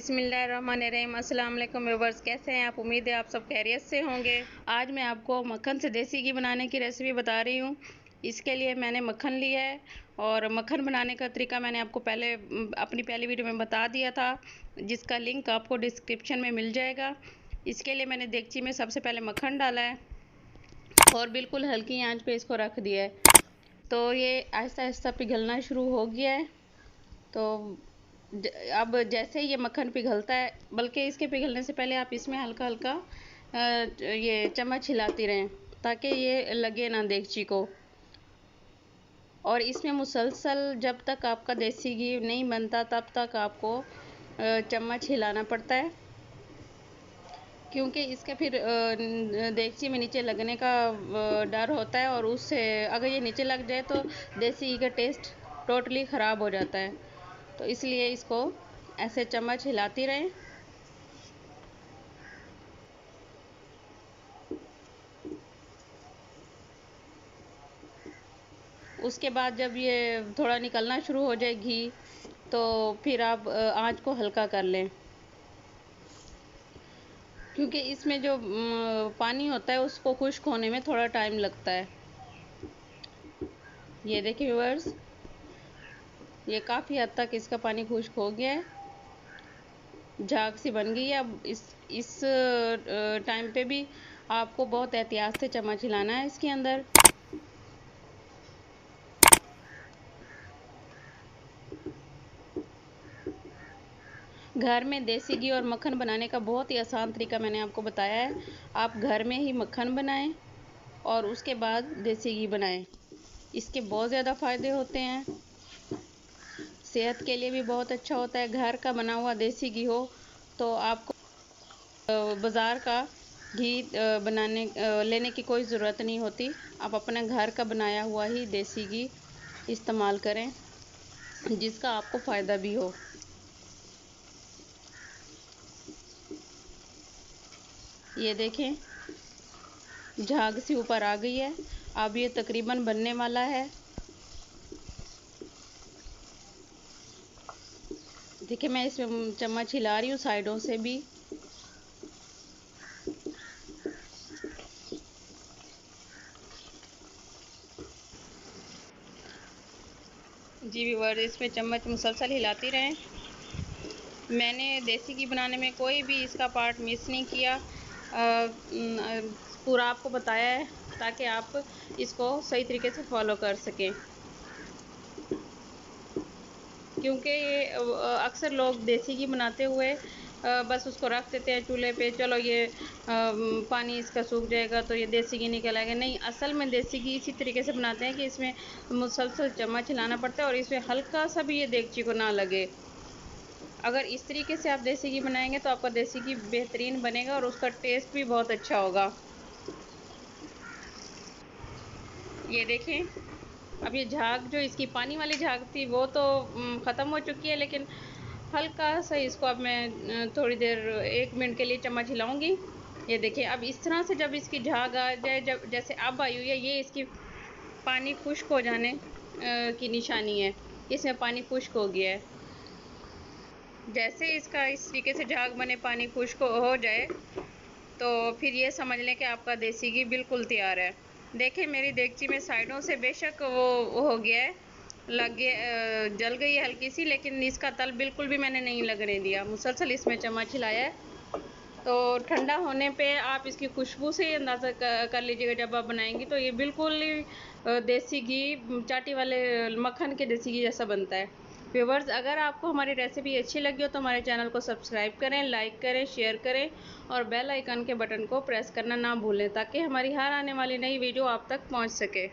बिस्मिल्लाहिर्रहमानिर्रहीम। अस्सलाम वालेकुम व्यूअर्स, कैसे हैं आप? उम्मीद है आप सब खैरियत से होंगे। आज मैं आपको मक्खन से देसी घी बनाने की रेसिपी बता रही हूँ। इसके लिए मैंने मक्खन लिया है और मक्खन बनाने का तरीका मैंने आपको अपनी पहली वीडियो में बता दिया था, जिसका लिंक आपको डिस्क्रिप्शन में मिल जाएगा। इसके लिए मैंने देगची में सबसे पहले मक्खन डाला है और बिल्कुल हल्की आंच पे इसको रख दिया है। तो ये आहिस्ता आहिस्ता पिघलना शुरू हो गया है। तो अब जैसे ये मक्खन पिघलता है, बल्कि इसके पिघलने से पहले आप इसमें हल्का हल्का ये चम्मच हिलाती रहें ताकि ये लगे ना देगची को। और इसमें मुसलसल जब तक आपका देसी घी नहीं बनता तब तक आपको चम्मच हिलाना पड़ता है, क्योंकि इसके फिर देगची में नीचे लगने का डर होता है और उससे अगर ये नीचे लग जाए तो देसी घी का टेस्ट टोटली ख़राब हो जाता है। तो इसलिए इसको ऐसे चम्मच हिलाती रहें। उसके बाद जब ये थोड़ा निकलना शुरू हो जाए घी, तो फिर आप आंच को हल्का कर लें, क्योंकि इसमें जो पानी होता है उसको खुश्क होने में थोड़ा टाइम लगता है। ये देखिए व्यूअर्स, ये काफ़ी हद तक इसका पानी खुश्क हो गया है, झाग सी बन गई है। अब इस टाइम पे भी आपको बहुत एहतियात से चम्मच हिलाना है इसके अंदर। घर में देसी घी और मक्खन बनाने का बहुत ही आसान तरीका मैंने आपको बताया है। आप घर में ही मक्खन बनाएं और उसके बाद देसी घी बनाएं। इसके बहुत ज़्यादा फ़ायदे होते हैं, सेहत के लिए भी बहुत अच्छा होता है। घर का बना हुआ देसी घी हो तो आपको बाज़ार का घी लेने की कोई ज़रूरत नहीं होती। आप अपने घर का बनाया हुआ ही देसी घी इस्तेमाल करें, जिसका आपको फ़ायदा भी हो। ये देखें, झाग सी ऊपर आ गई है। अब ये तकरीबन बनने वाला है। देखिए, मैं इसमें चम्मच हिला रही हूँ साइडों से भी। जी व्यूअर्स, इसमें चम्मच मुसलसल हिलाती रहें। मैंने देसी घी बनाने में कोई भी इसका पार्ट मिस नहीं किया, पूरा आपको बताया है ताकि आप इसको सही तरीके से फॉलो कर सकें। क्योंकि ये अक्सर लोग देसी घी बनाते हुए बस उसको रख देते हैं चूल्हे पे, चलो ये पानी इसका सूख जाएगा तो ये देसी घी निकल आएगा। नहीं, असल में देसी घी इसी तरीके से बनाते हैं कि इसमें मुसलसल चम्मच हिलाना पड़ता है और इसमें हल्का सा भी ये देगची को ना लगे। अगर इस तरीके से आप देसी घी बनाएंगे तो आपका देसी घी बेहतरीन बनेगा और उसका टेस्ट भी बहुत अच्छा होगा। ये देखें, अब ये झाग जो इसकी पानी वाली झाग थी वो तो ख़त्म हो चुकी है, लेकिन हल्का सा इसको अब मैं थोड़ी देर 1 मिनट के लिए चम्मच हिलाऊंगी। ये देखिए, अब इस तरह से जब इसकी झाग आ जाए, जब जैसे अब आई हुई है, ये इसकी पानी खुश्क हो जाने की निशानी है। इसमें पानी खुश्क हो गया है। जैसे इसका इस तरीके से झाग बने, पानी खुश्क हो जाए, तो फिर ये समझ लें कि आपका देसी घी बिल्कुल तैयार है। देखिए, मेरी देगची में साइडों से बेशक वो हो गया है, जल गई है हल्की सी, लेकिन इसका तल बिल्कुल भी मैंने नहीं लगने दिया। मुसलसल इसमें चम्मच हिलाया है। तो ठंडा होने पे आप इसकी खुशबू से ही अंदाज़ा कर लीजिएगा, जब आप बनाएंगी तो ये बिल्कुल ही देसी घी, चाटी वाले मक्खन के देसी घी जैसा बनता है। व्यूअर्स, अगर आपको हमारी रेसिपी अच्छी लगी हो तो हमारे चैनल को सब्सक्राइब करें, लाइक करें, शेयर करें और बेल आइकन के बटन को प्रेस करना ना भूलें, ताकि हमारी हर आने वाली नई वीडियो आप तक पहुंच सके।